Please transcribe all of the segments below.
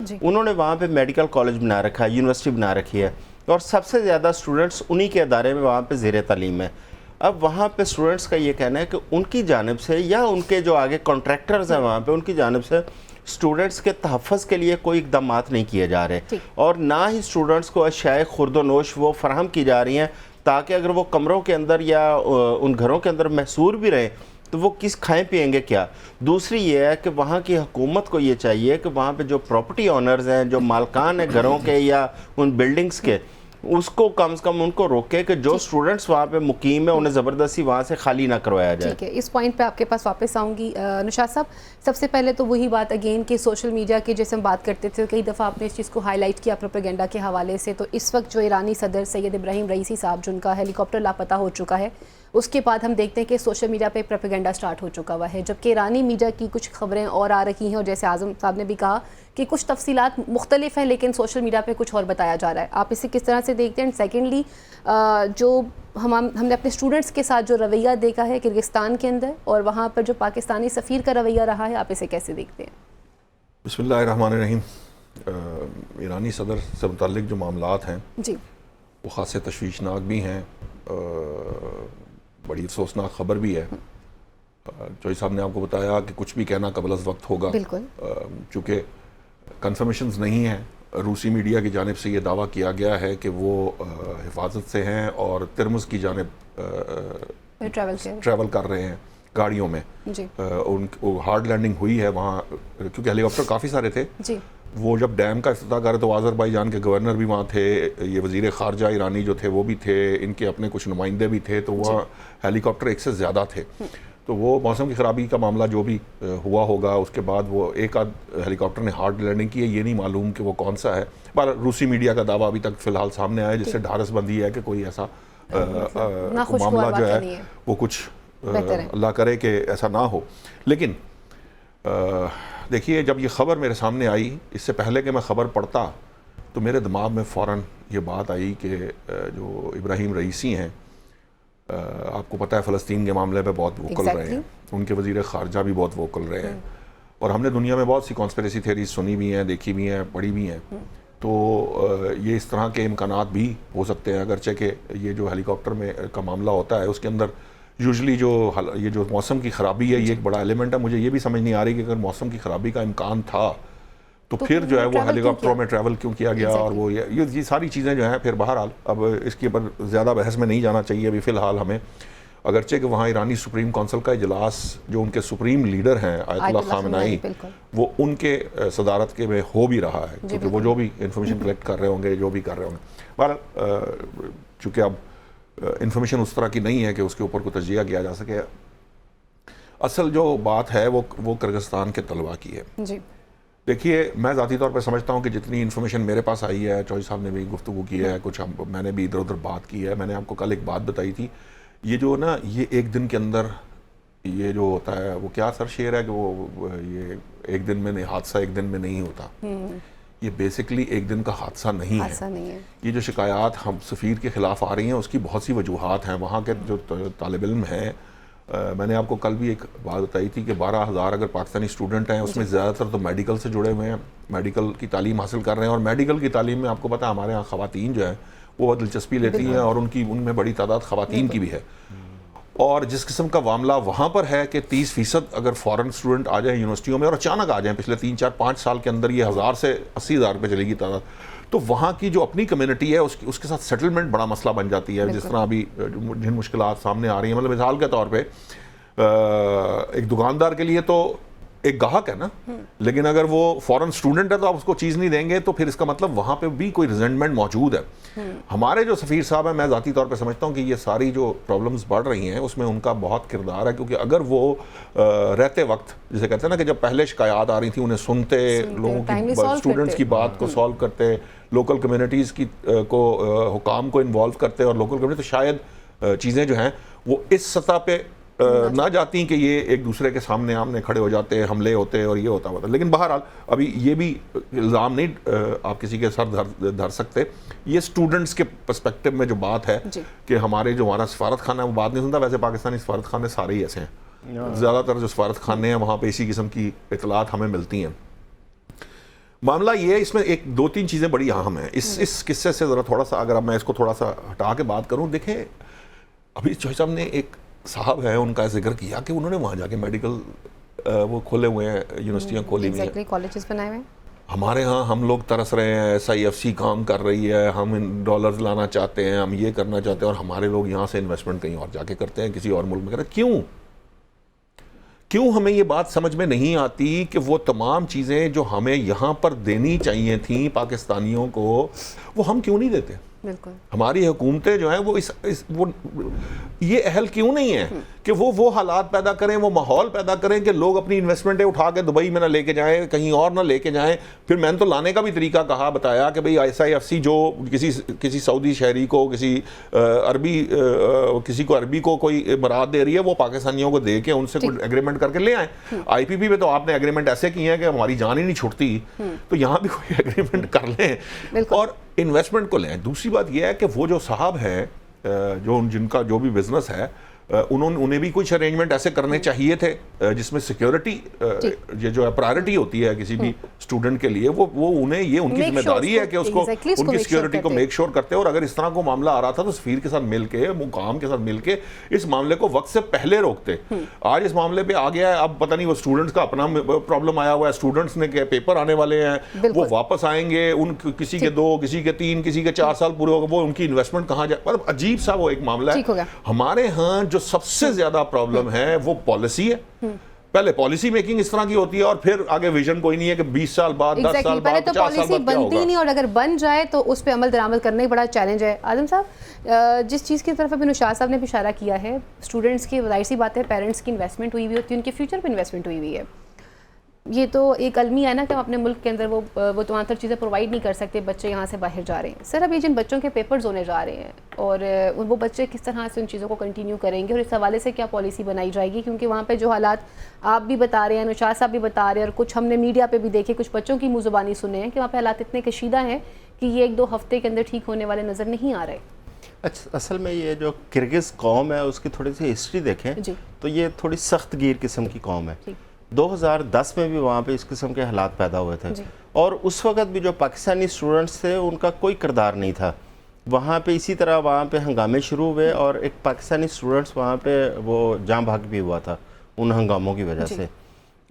انہوں نے وہاں پہ میڈیکل کالج بنا رکھا ہے, یونیورسٹی بنا رکھی ہے, اور سب سے زیادہ اسٹوڈنٹس انہی کے ادارے میں وہاں پہ زیر تعلیم ہے. اب وہاں پہ اسٹوڈنٹس کا یہ کہنا ہے کہ ان کی جانب سے یا ان کے جو آگے کانٹریکٹرز ہیں وہاں پہ, ان کی جانب سے اسٹوڈنٹس کے تحفظ کے لیے کوئی اقدامات نہیں کیے جا رہے, اور نہ ہی اسٹوڈنٹس کو اشیاء خورد و نوش وہ فراہم کی جا رہی ہیں تاکہ اگر وہ کمروں کے اندر یا ان گھروں کے اندر محصور بھی رہیں تو وہ کس کھائیں پیئیں گے کیا. دوسری یہ ہے کہ وہاں کی حکومت کو یہ چاہیے کہ وہاں پہ جو پراپرٹی آنرز ہیں, جو مالکان ہیں گھروں کے یا ان بلڈنگز کے, اس کو کم از کم ان کو روکے کہ جو اسٹوڈنٹس وہاں پہ مقیم ہیں انہیں زبردستی وہاں سے خالی نہ کروایا جائے. ٹھیک ہے, اس پوائنٹ پہ آپ کے پاس واپس آؤں گی. نشاط صاحب, سب سے پہلے تو وہی بات اگین کہ سوشل میڈیا کی جیسے ہم بات کرتے تھے, کئی دفعہ آپ نے اس چیز کو ہائی لائٹ کیا پروپیگنڈا کے حوالے سے. تو اس وقت جو ایرانی صدر سید ابراہیم رئیسی صاحب جن کا ہیلی کاپٹر لاپتہ ہو چکا ہے, اس کے بعد ہم دیکھتے ہیں کہ سوشل میڈیا پہ پروپیگنڈا سٹارٹ ہو چکا ہوا ہے, جبکہ ایرانی میڈیا کی کچھ خبریں اور آ رہی ہیں, اور جیسے اعظم صاحب نے بھی کہا کہ کچھ تفصیلات مختلف ہیں لیکن سوشل میڈیا پہ کچھ اور بتایا جا رہا ہے. آپ اسے کس طرح سے دیکھتے ہیں؟ سیکنڈلی جو ہم نے اپنے اسٹوڈنٹس کے ساتھ جو رویہ دیکھا ہے کرغزستان کے اندر, اور وہاں پر جو پاکستانی سفیر کا رویہ رہا ہے, آپ اسے کیسے دیکھتے ہیں؟ بسم اللہ الرحمن الرحیم. ایرانی صدر سے متعلق جو معاملات ہیں جی وہ خاصے تشویشناک بھی ہیں, بڑی افسوسناک خبر بھی ہے. چوہی صاحب نے آپ کو بتایا کہ کچھ بھی کہنا قبل از وقت ہوگا, بالکل, چونکہ کنفرمیشنز نہیں ہیں. روسی میڈیا کی جانب سے یہ دعویٰ کیا گیا ہے کہ وہ حفاظت سے ہیں اور ترمز کی جانب ٹریول کر رہے ہیں گاڑیوں میں. جی ان ہارڈ لینڈنگ ہوئی ہے وہاں, کیونکہ ہیلی کاپٹر کافی سارے تھے. جی وہ جب ڈیم کا افتتاح کر رہے تو آذربائیجان کے گورنر بھی وہاں تھے, یہ وزیر خارجہ ایرانی جو تھے وہ بھی تھے, ان کے اپنے کچھ نمائندے بھی تھے, تو وہاں ہیلی کاپٹر ایک سے زیادہ تھے. تو وہ موسم کی خرابی کا معاملہ جو بھی ہوا ہوگا, اس کے بعد وہ ایک آدھ ہیلی کاپٹر نے ہارڈ لینڈنگ کی ہے, یہ نہیں معلوم کہ وہ کون سا ہے. پر روسی میڈیا کا دعویٰ ابھی تک فی الحال سامنے آیا جس سے ڈھارس بندی ہے کہ کوئی ایسا معاملہ جو ہے وہ کچھ اللہ کرے کہ ایسا نہ ہو. لیکن دیکھیے, جب یہ خبر میرے سامنے آئی, اس سے پہلے کہ میں خبر پڑھتا تو میرے دماغ میں فوراً یہ بات آئی کہ جو ابراہیم رئیسی ہیں, آپ کو پتہ ہے فلسطین کے معاملے پہ بہت ووکل رہے ہیں, ان کے وزیر خارجہ بھی بہت ووکل رہے ہیں, اور ہم نے دنیا میں بہت سی کانسپریسی تھیریز سنی بھی ہیں, دیکھی بھی ہیں, پڑھی بھی ہیں. تو یہ اس طرح کے امکانات بھی ہو سکتے ہیں, اگرچہ کہ یہ جو ہیلی کاپٹر میں کا معاملہ ہوتا ہے اس کے اندر یوزلی یہ جو موسم کی خرابی ہے یہ ایک بڑا ایلیمنٹ ہے. مجھے یہ بھی سمجھ نہیں آ رہی کہ اگر موسم کی خرابی کا امکان تھا تو پھر جو ہے وہ ہیلی کاپٹروں میں ٹریول کیوں کیا گیا, اور وہ یہ ساری چیزیں جو ہیں. پھر بہرحال اب اس کے اوپر زیادہ بحث میں نہیں جانا چاہیے ابھی فی الحال ہمیں, اگرچہ کہ وہاں ایرانی سپریم کونسل کا اجلاس جو ان کے سپریم لیڈر ہیں آیت اللہ خامنائی, وہ ان کے صدارت کے میں ہو بھی رہا ہے, کیونکہ وہ جو بھی انفارمیشن کلیکٹ کر رہے ہوں گے, جو بھی کر رہے ہوں گے. بہرحال چونکہ اب انفارمیشن اس طرح کی نہیں ہے کہ اس کے اوپر کوئی تجزیہ کیا جا سکے. اصل جو بات ہے وہ کرغزستان کے طلباء کی ہے. جی دیکھیے, میں ذاتی طور پہ سمجھتا ہوں کہ جتنی انفارمیشن میرے پاس آئی ہے, چوہی صاحب نے بھی گفتگو کی ہے, کچھ میں نے بھی ادھر ادھر بات کی ہے. میں نے آپ کو کل ایک بات بتائی تھی, یہ جو نا یہ ایک دن کے اندر یہ جو ہوتا ہے وہ کیا سر شعر ہے کہ وہ یہ ایک دن میں حادثہ ایک دن میں نہیں ہوتا. یہ بیسکلی ایک دن کا حادثہ نہیں ہے. یہ جو شکایات ہم سفیر کے خلاف آ رہی ہیں اس کی بہت سی وجوہات ہیں. وہاں کے جو طالب علم ہیں, میں نے آپ کو کل بھی ایک بات بتائی تھی کہ 12,000 اگر پاکستانی اسٹوڈنٹ ہیں, اس میں زیادہ تر تو میڈیکل سے جڑے ہوئے ہیں, میڈیکل کی تعلیم حاصل کر رہے ہیں. اور میڈیکل کی تعلیم میں آپ کو پتہ ہے ہمارے ہاں خواتین جو ہیں وہ دلچسپی لیتی ہیں, اور ان میں بڑی تعداد خواتین کی بھی ہے. اور جس قسم کا معاملہ وہاں پر ہے کہ 30% اگر فارن اسٹوڈنٹ آ جائیں یونیورسٹیوں میں, اور اچانک آ جائیں پچھلے 3, 4, 5 سال کے اندر, یہ 1000 سے 80,000 پہ چلے گی تعداد, تو وہاں کی جو اپنی کمیونٹی ہے اس کے ساتھ سیٹلمنٹ بڑا مسئلہ بن جاتی ہے. جس طرح ابھی جن مشکلات سامنے آ رہی ہیں, مطلب مثال کے طور پہ ایک دکاندار کے لیے تو ایک گاہک ہے نا, لیکن اگر وہ فورن اسٹوڈنٹ ہے تو آپ اس کو چیز نہیں دیں گے, تو پھر اس کا مطلب وہاں پہ بھی کوئی ریزنٹمنٹ موجود ہے. ہمارے جو سفیر صاحب ہیں, میں ذاتی طور پہ سمجھتا ہوں کہ یہ ساری جو پرابلمز بڑھ رہی ہیں اس میں ان کا بہت کردار ہے, کیونکہ اگر وہ رہتے وقت جسے کہتے ہیں نا کہ جب پہلے شکایات آ رہی تھیں انہیں سنتے, لوگوں کی اسٹوڈنٹس کی بات کو سالو کرتے, لوکل کمیونٹیز کی کو حکام کو انوالو کرتے, اور لوکل کمیونٹی, تو شاید چیزیں جو ہیں وہ اس سطح پہ نہ جاتی کہ یہ ایک دوسرے کے سامنے آمنے کھڑے ہو جاتے, حملے ہوتے اور یہ ہوتا. لیکن بہرحال ابھی یہ بھی الزام نہیں آپ کسی کے سر دھر سکتے. یہ اسٹوڈنٹس کے پرسپیکٹو میں جو بات ہے کہ ہمارا سفارت خانہ ہے وہ بات نہیں سنتا. ویسے پاکستانی سفارت خانے سارے ہی ایسے ہیں, زیادہ تر جو سفارت خانے ہیں وہاں پہ اسی قسم کی اطلاعات ہمیں ملتی ہیں. معاملہ یہ ہے، اس میں ایک دو تین چیزیں بڑی اہم ہیں اس قصے سے ذرا تھوڑا سا، اگر میں اس کو تھوڑا سا ہٹا کے بات کروں. دیکھیں ابھی چوہی صاحب نے ایک صاحب ہے ان کا ذکر کیا کہ انہوں نے وہاں جا کے میڈیکل وہ کھولے ہوئے ہیں، یونیورسٹیاں کھولی ہوئی ہیں، کالجز بنائے ہوئے. ہمارے ہاں ہم لوگ ترس رہے ہیں، SIFC کام کر رہی ہے، ہم ڈالرز لانا چاہتے ہیں، ہم یہ کرنا چاہتے ہیں، اور ہمارے لوگ یہاں سے انویسٹمنٹ کہیں اور جا کے کرتے ہیں، کسی اور ملک میں کرتے ہیں. کیوں ہمیں یہ بات سمجھ میں نہیں آتی کہ وہ تمام چیزیں جو ہمیں یہاں پر دینی چاہیے تھیں پاکستانیوں کو، وہ ہم کیوں نہیں دیتے؟ بالکل ہماری حکومتیں جو ہیں وہ یہ اہل کیوں نہیں ہیں کہ وہ حالات پیدا کریں، وہ ماحول پیدا کریں کہ لوگ اپنی انویسٹمنٹیں اٹھا کے دبئی میں نہ لے کے جائیں، کہیں اور نہ لے کے جائیں. پھر میں نے تو لانے کا بھی طریقہ کہا، بتایا کہ بھئی SIFC جو کسی سعودی شہری کو، کسی کو عربی کو کوئی برات دے رہی ہے، وہ پاکستانیوں کو دے کے ان سے کوئی ایگریمنٹ کر کے لے آئیں. IPP میں تو آپ نے ایگریمنٹ ایسے کیے ہیں کہ ہماری جان ہی نہیں چھوٹتی، تو یہاں بھی کوئی ایگریمنٹ کر لیں اور انویسٹمنٹ کو لیں. دوسری بات یہ ہے کہ وہ جو صاحب ہیں جن کا جو بھی بزنس ہے، انہیں بھی کچھ ارینجمنٹ ایسے کرنے چاہیے تھے جس میں سیکیورٹی یہ جو ہے پرائرٹی ہوتی ہے کسی بھی اسٹوڈنٹ کے لیے، وہ انہیں یہ ان کی ذمہ داری ہے کہ اس کو ان کی سیکیورٹی کو میک شور کرتے ہیں. اور اگر اس طرح کو معاملہ آ رہا تھا تو سفیر کے ساتھ مل کے، مقام کے ساتھ مل کے اس معاملے کو وقت سے پہلے روکتے. آج اس معاملے پہ آ گیا ہے، اب پتہ نہیں وہ اسٹوڈنٹس کا اپنا پرابلم آیا ہوا ہے، اسٹوڈنٹس نے کہ پیپر آنے والے ہیں، وہ واپس آئیں گے، ان کسی کے 2 کسی کے 3 کسی کے 4 سال پورے ہو گئے، وہ ان کی انویسٹمنٹ کہاں جائے. مطلب عجیب سا وہ ایک معاملہ ہے. ہمارے ہاں جو سب سے زیادہ پرابلم ہے وہ پالیسی ہے. پہلے پالیسی میکنگ اس طرح کی ہوتی ہے اور پھر آگے ویژن کوئی نہیں ہے کہ 20 سال بعد 10 سال بعد 50 سال بعد کیا ہوگا. بنتی نہیں، اور اگر بن جائے تو اس پہ عمل درآمد کرنا ہی بڑا چیلنج ہے. اعظم صاحب، جس چیز کی طرف ابھی نشاط صاحب نے بھی اشارہ کیا ہے، اسٹوڈنٹس کی ظاہر سی بات ہے پیرنٹس کی انویسٹمنٹ ہوئی ہوئی ہوتی ہے، ان کے فیوچر پہ انویسٹمنٹ ہوئی ہوئی ہے. یہ تو ایک المیہ ہے نا کہ ہم اپنے ملک کے اندر وہ تمام تر چیزیں پرووائڈ نہیں کر سکتے، بچے یہاں سے باہر جا رہے ہیں. سر ابھی جن بچوں کے پیپرز ہونے جا رہے ہیں اور وہ بچے کس طرح سے ان چیزوں کو کنٹینیو کریں گے، اور اس حوالے سے کیا پالیسی بنائی جائے گی؟ کیونکہ وہاں پہ جو حالات آپ بھی بتا رہے ہیں، نشاط صاحب بھی بتا رہے ہیں، اور کچھ ہم نے میڈیا پہ بھی دیکھے، کچھ بچوں کی منہ زبانی سنے ہیں کہ وہاں پہ حالات اتنے کشیدہ ہیں کہ یہ 1-2 ہفتے کے اندر ٹھیک ہونے والے نظر نہیں آ رہے. اچھا، اصل میں یہ جو کرگز قوم ہے اس کی تھوڑی سی ہسٹری دیکھیں تو یہ تھوڑی سخت گیر قسم کی قوم ہے. 2010 میں بھی وہاں پہ اس قسم کے حالات پیدا ہوئے تھے، اور اس وقت بھی جو پاکستانی اسٹوڈنٹس تھے ان کا کوئی کردار نہیں تھا وہاں پہ. اسی طرح وہاں پہ ہنگامے شروع ہوئے اور ایک پاکستانی اسٹوڈنٹس وہاں پہ وہ جاں بھاگ بھی ہوا تھا ان ہنگاموں کی وجہ سے،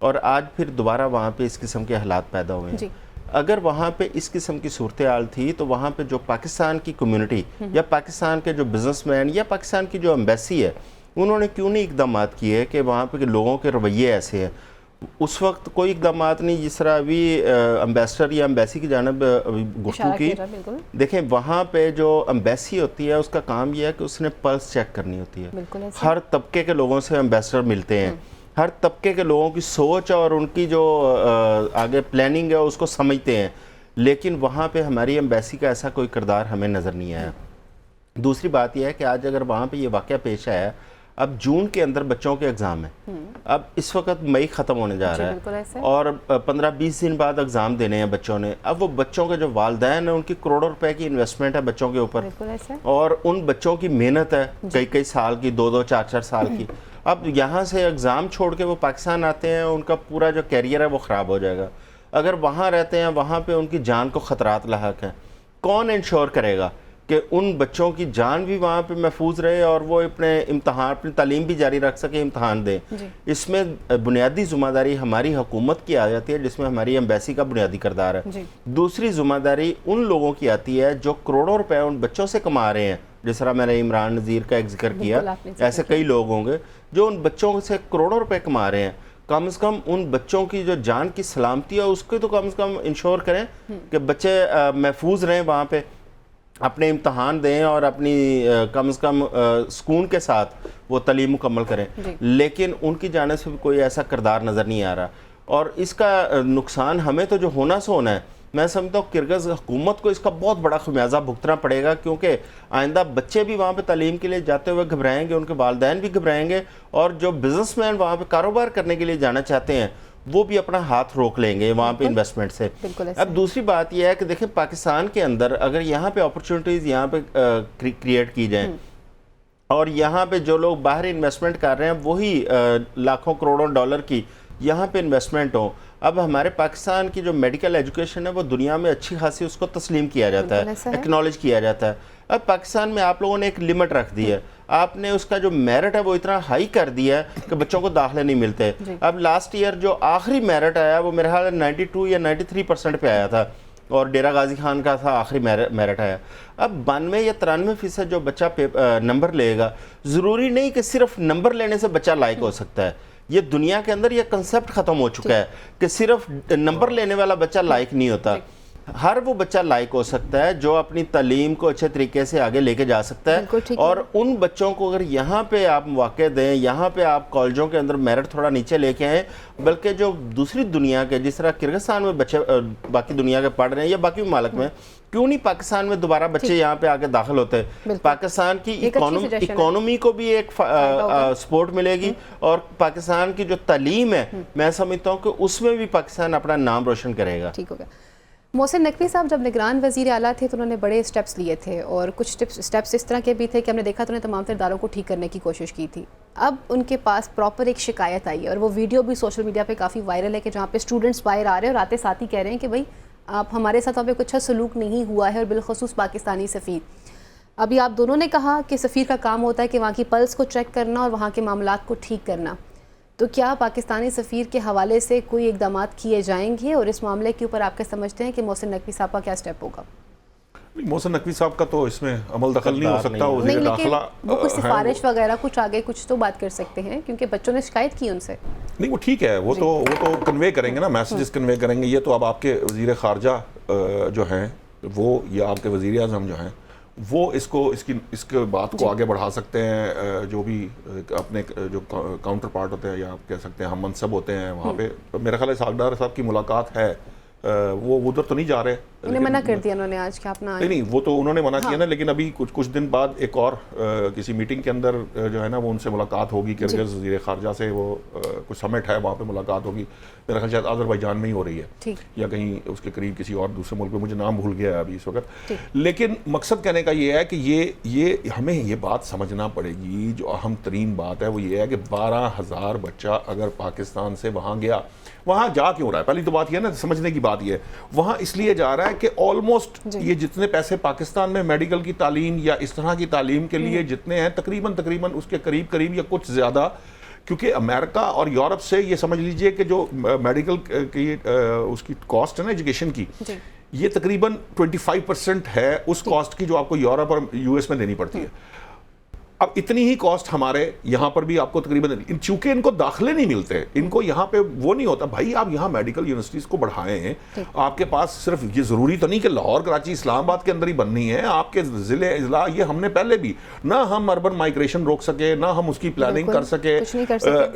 اور آج پھر دوبارہ وہاں پہ اس قسم کے حالات پیدا ہوئے ہیں. اگر وہاں پہ اس قسم کی صورتحال تھی تو وہاں پہ جو پاکستان کی کمیونٹی یا پاکستان کے جو بزنس مین یا پاکستان کی جو ایمبیسی ہے، انہوں نے کیوں نہیں اقدامات کیے کہ وہاں پہ لوگوں کے رویے ایسے ہیں. اس وقت کوئی اقدامات نہیں، جس طرح ابھی امبیسڈر یا امبیسی کی جانب گفتگو کی. دیکھیں وہاں پہ جو امبیسی ہوتی ہے اس کا کام یہ ہے کہ اس نے پلس چیک کرنی ہوتی ہے. ہر طبقے کے لوگوں سے امبیسڈر ملتے ہیں، ہر طبقے کے لوگوں کی سوچ اور ان کی جو آگے پلاننگ ہے اس کو سمجھتے ہیں. لیکن وہاں پہ ہماری ایمبیسی کا ایسا کوئی کردار ہمیں نظر نہیں آیا. دوسری بات یہ ہے کہ آج اگر وہاں پہ یہ واقعہ پیش آیا، اب جون کے اندر بچوں کے اگزام ہیں، اب اس وقت مئی ختم ہونے جا رہا ہے اور 15-20 دن بعد اگزام دینے ہیں بچوں نے. اب وہ بچوں کے جو والدین ہیں ان کی کروڑوں روپے کی انویسٹمنٹ ہے بچوں کے اوپر، اور ان بچوں کی محنت ہے کئی سال کی، 2-2 4-4 سال کی. اب یہاں سے اگزام چھوڑ کے وہ پاکستان آتے ہیں، ان کا پورا جو کیریئر ہے وہ خراب ہو جائے گا. اگر وہاں رہتے ہیں وہاں پہ ان کی جان کو خطرات لاحق ہیں. کون انشور کرے گا کہ ان بچوں کی جان بھی وہاں پہ محفوظ رہے اور وہ اپنی تعلیم بھی جاری رکھ سکے، امتحان دیں؟ اس میں بنیادی ذمہ داری ہماری حکومت کی آ جاتی ہے جس میں ہماری ایمبیسی کا بنیادی کردار ہے. دوسری ذمہ داری ان لوگوں کی آتی ہے جو کروڑوں روپے ان بچوں سے کما رہے ہیں. جس طرح میں نے عمران نذیر کا ایک ذکر کیا، ایسے کئی لوگ ہوں گے جو ان بچوں سے کروڑوں روپے کما رہے ہیں. کم از کم ان بچوں کی جو جان کی سلامتی ہے اس کو تو کم از کم انشور کریں کہ بچے محفوظ رہیں، وہاں پہ اپنے امتحان دیں اور اپنی کم از کم سکون کے ساتھ وہ تعلیم مکمل کریں. لیکن ان کی جانب سے بھی کوئی ایسا کردار نظر نہیں آ رہا، اور اس کا نقصان ہمیں تو جو ہونا سو ہونا ہے. میں سمجھتا ہوں کرگز حکومت کو اس کا بہت بڑا خمیازہ بھگتنا پڑے گا، کیونکہ آئندہ بچے بھی وہاں پہ تعلیم کے لیے جاتے ہوئے گھبرائیں گے، ان کے والدین بھی گھبرائیں گے، اور جو بزنس مین وہاں پہ کاروبار کرنے کے لیے جانا چاہتے ہیں وہ بھی اپنا ہاتھ روک لیں گے وہاں پہ انویسٹمنٹ سے. اب دوسری بات یہ ہے کہ دیکھیں پاکستان کے اندر اگر یہاں پہ اپرچونٹیز یہاں پہ کریٹ کی جائیں اور یہاں پہ جو لوگ باہر انویسٹمنٹ کر رہے ہیں وہی لاکھوں کروڑوں ڈالر کی یہاں پہ انویسٹمنٹ ہو، اب ہمارے پاکستان کی جو میڈیکل ایجوکیشن ہے وہ دنیا میں اچھی خاصی اس کو تسلیم کیا جاتا ہے, ایکنالج کیا جاتا ہے. اب پاکستان میں آپ لوگوں نے ایک لمٹ رکھ دی ہے, آپ نے اس کا جو میرٹ ہے وہ اتنا ہائی کر دیا ہے کہ بچوں کو داخلے نہیں ملتے. اب لاسٹ ایئر جو آخری میرٹ آیا وہ میرے خیال 92 یا 93% پہ آیا تھا, اور ڈیرہ غازی خان کا تھا آخری میرٹ آیا. اب 92 یا 93% جو بچہ نمبر لے گا, ضروری نہیں کہ صرف نمبر لینے سے بچہ لائق ہو سکتا ہے. یہ دنیا کے اندر یہ کنسپٹ ختم ہو چکا ہے کہ صرف نمبر لینے والا بچہ لائق نہیں ہوتا. ہر وہ بچہ لائق ہو سکتا ہے جو اپنی تعلیم کو اچھے طریقے سے آگے لے کے جا سکتا ہے. اور ان بچوں کو اگر یہاں پہ آپ مواقع دیں, یہاں پہ آپ کالجوں کے اندر میرٹ تھوڑا نیچے لے کے آئیں, بلکہ جو دوسری دنیا کے جس طرح کرغزستان میں بچے باقی دنیا کے پڑھ رہے ہیں یا باقی ممالک میں, کیوں نہیں پاکستان میں دوبارہ بچے یہاں پہ آکے داخل ہوتے ہیں. پاکستان کی اکانومی کو بھی ایک سپورٹ ملے گی, اور پاکستان کی جو تعلیم ہے میں سمجھتا ہوں کہ اس میں بھی پاکستان اپنا نام روشن کرے گا. ٹھیک ہو گیا. محسن نقوی صاحب جب نگران وزیر اعلیٰ تھے تو انہوں نے بڑے اسٹیپس لیے تھے, اور کچھ اسٹیپس اس طرح کے بھی تھے کہ ہم نے دیکھا تو انہوں نے تمام اداروں کو ٹھیک کرنے کی کوشش کی تھی. اب ان کے پاس پراپر ایک شکایت آئی ہے, اور وہ ویڈیو بھی سوشل میڈیا پہ کافی وائرل ہے کہ جہاں پہ اسٹوڈنٹس باہر آ رہے ہیں اور آتے ساتھ ہی کہہ رہے ہیں کہ بھائی آپ ہمارے ساتھ وہاں پہ کچھ اچھا سلوک نہیں ہوا ہے, اور بالخصوص پاکستانی سفیر. ابھی آپ دونوں نے کہا کہ سفیر کا کام ہوتا ہے کہ وہاں کی پلس کو چیک کرنا اور وہاں کے معاملات کو ٹھیک کرنا, تو کیا پاکستانی سفیر کے حوالے سے کوئی اقدامات کیے جائیں گے, اور اس معاملے کے اوپر آپ کیا سمجھتے ہیں کہ محسن نقوی صاحب کا کیا اسٹیپ ہوگا؟ محسن نقوی صاحب کا تو اس میں عمل دخل نہیں ہو سکتا, وزیر داخلہ وہ کچھ سفارش وغیرہ کچھ آگے کچھ تو بات کر سکتے ہیں, کیونکہ بچوں نے شکایت کی ان سے. نہیں وہ ٹھیک ہے, وہ تو کنوے کریں گے نا, میسیجز کنوے کریں گے. یہ تو اب آپ کے وزیر خارجہ جو ہیں وہ, یا آپ کے وزیر اعظم جو ہیں وہ اس کے بات کو آگے بڑھا سکتے ہیں. جو بھی اپنے جو کاؤنٹر پارٹ ہوتے ہیں یا آپ کہہ سکتے ہیں ہم منصب ہوتے ہیں وہاں پہ, میرا خیال ہے ساگدار صاحب کی ملاقات ہے, وہ ادھر تو نہیں جا رہے. انہیں منع کر دیا انہوں نے آج کہ اپنا نہیں وہ تو انہوں نے منع کیا نا, لیکن ابھی کچھ دن بعد ایک اور کسی میٹنگ کے اندر جو ہے نا وہ ان سے ملاقات ہوگی, کرغز وزیر خارجہ سے وہ کچھ سمٹ ہے وہاں پہ ملاقات ہوگی. میرا خیال شاید آذربائیجان میں ہی ہو رہی ہے یا کہیں اس کے قریب کسی اور دوسرے ملک میں, مجھے نام بھول گیا ہے ابھی اس وقت. لیکن مقصد کہنے کا یہ ہے کہ یہ ہمیں یہ بات سمجھنا پڑے گی, جو اہم ترین بات ہے وہ یہ ہے کہ 12,000 بچہ اگر پاکستان سے وہاں گیا, وہاں جا کیوں رہا ہے؟ پہلی تو بات یہ ہے نا, سمجھنے کی بات یہ ہے, وہاں اس لیے جا رہا ہے کہ آلموسٹ یہ جتنے پیسے پاکستان میں میڈیکل کی تعلیم یا اس طرح کی تعلیم کے لیے جتنے ہیں تقریباً اس کے قریب یا کچھ زیادہ, کیونکہ امریکہ اور یورپ سے یہ سمجھ لیجئے کہ جو میڈیکل کی اس کی کاسٹ ہے نا ایجوکیشن کی, یہ تقریباً 25% ہے اس کاسٹ کی جو آپ کو یورپ اور یو ایس میں دینی پڑتی ہے. اب اتنی ہی کاسٹ ہمارے یہاں پر بھی آپ کو تقریباً, چونکہ ان کو داخلے نہیں ملتے, ان کو یہاں پہ وہ نہیں ہوتا. بھائی آپ یہاں میڈیکل یونیورسٹیز کو بڑھائیں ہیں, آپ کے پاس صرف یہ ضروری تو نہیں کہ لاہور کراچی اسلام آباد کے اندر ہی بننی ہے, آپ کے ضلع اضلاع, یہ ہم نے پہلے بھی نہ ہم اربن مائگریشن روک سکے, نہ ہم اس کی پلاننگ کر سکے,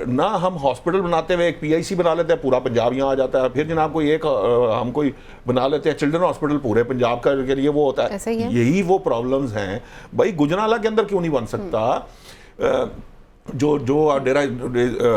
نہ ہم ہاسپٹل بناتے ہوئے ایک PIC بنا لیتے ہیں, پورا پنجاب یہاں آ جاتا ہے. پھر جناب کوئی ایک ہم کوئی بنا لیتے ہیں چلڈرن ہاسپٹل پورے پنجاب کا کے لیے وہ ہوتا ہے. یہی وہ پرابلمز ہیں. بھائی گجرانوالہ کے اندر کیوں نہیں بن سکتا, جو ڈیرہ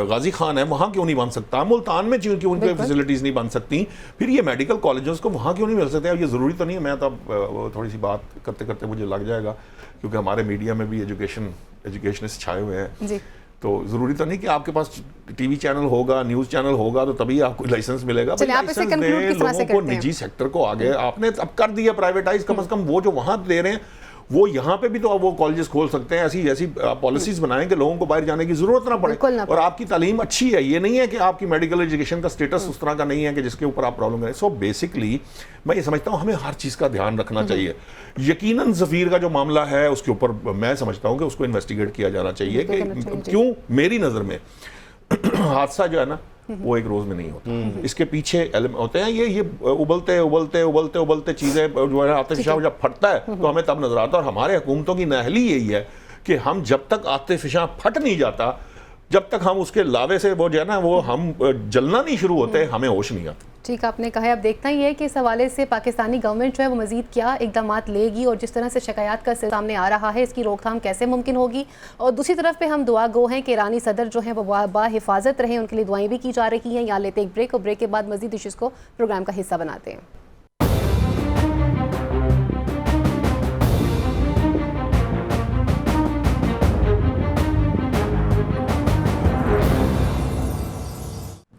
غازی خان ہے وہاں کیوں نہیں بن سکتا, ملتان میں کیوں ان کی فیسلٹیز نہیں بن سکتی, پھر یہ میڈیکل کالجز کو وہاں کیوں نہیں مل سکتے. اب یہ ضروری تو نہیں ہے, میں تو اب تھوڑی سی بات کرتے کرتے مجھے لگ جائے گا, کیونکہ ہمارے میڈیا میں بھی ایجوکیشنسٹ چھائے ہوئے ہیں, تو ضروری تو نہیں کہ آپ کے پاس ٹی وی چینل ہوگا, نیوز چینل ہوگا تو تبھی آپ کو لائسنس ملے گا. لائسنس دیں لوگوں کو, نجی سیکٹر کو آگے آپ نے اب کر دیا پرائیویٹائز, کم از کم وہ جو وہاں دے رہے ہیں وہ یہاں پہ بھی تو وہ کالجز کھول سکتے ہیں. ایسی پالیسیز بنائیں کہ لوگوں کو باہر جانے کی ضرورت نہ پڑے, اور آپ کی تعلیم اچھی ہے. یہ نہیں ہے کہ آپ کی میڈیکل ایجوکیشن کا سٹیٹس اس طرح کا نہیں ہے کہ جس کے اوپر آپ پرابلم کریں. سو بیسکلی میں یہ سمجھتا ہوں ہمیں ہر چیز کا دھیان رکھنا چاہیے. یقیناً سفیر کا جو معاملہ ہے اس کے اوپر میں سمجھتا ہوں کہ اس کو انویسٹیگیٹ کیا جانا چاہیے کہ کیوں, میری نظر میں حادثہ جو ہے نا وہ ایک روز میں نہیں ہوتا, اس کے پیچھے ہوتے ہیں یہ ابلتے چیزیں جو ہے آتش فشاں جب پھٹتا ہے تو ہمیں تب نظر آتا ہے. اور ہمارے حکومتوں کی نااہلی یہی ہے کہ ہم جب تک آتش فشاں پھٹ نہیں جاتا, جب تک ہم اس کے لاوے سے وہ جو ہے نا وہ ہم جلنا نہیں شروع ہوتے, ہمیں ہوش نہیں آتا. ٹھیک آپ نے کہا ہے. اب دیکھنا یہ ہے کہ اس حوالے سے پاکستانی گورنمنٹ جو ہے وہ مزید کیا اقدامات لے گی, اور جس طرح سے شکایات کا سامنے آ رہا ہے اس کی روک تھام کیسے ممکن ہوگی. اور دوسری طرف پہ ہم دعا گو ہیں کہ ایرانی صدر جو ہیں وہ باحفاظت رہیں, ان کے لیے دعائیں بھی کی جا رہی ہیں. یہاں لیتے ایک بریک, اور بریک کے بعد مزید ایشوز کو پروگرام کا حصہ بناتے ہیں.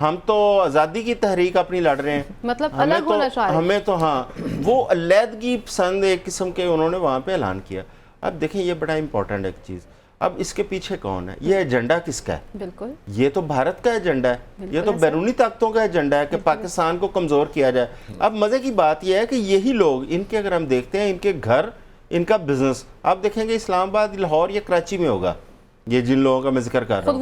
ہم تو آزادی کی تحریک اپنی لڑ رہے ہیں, مطلب الگ ہونا چاہ رہے ہیں. ہمیں تو ہاں وہ علیحدگی پسند ایک قسم کے انہوں نے وہاں پہ اعلان کیا. اب دیکھیں یہ بڑا امپورٹنٹ ایک چیز, اب اس کے پیچھے کون ہے, یہ ایجنڈا کس کا ہے؟ بالکل یہ تو بھارت کا ایجنڈا ہے, یہ تو بیرونی طاقتوں کا ایجنڈا ہے کہ پاکستان کو کمزور کیا جائے. اب مزے کی بات یہ ہے کہ یہی لوگ, ان کے اگر ہم دیکھتے ہیں ان کے گھر, ان کا بزنس, آپ دیکھیں گے اسلام آباد, لاہور یا کراچی میں ہوگا, یہ جن لوگوں کا میں ذکر کر رہا ہوں,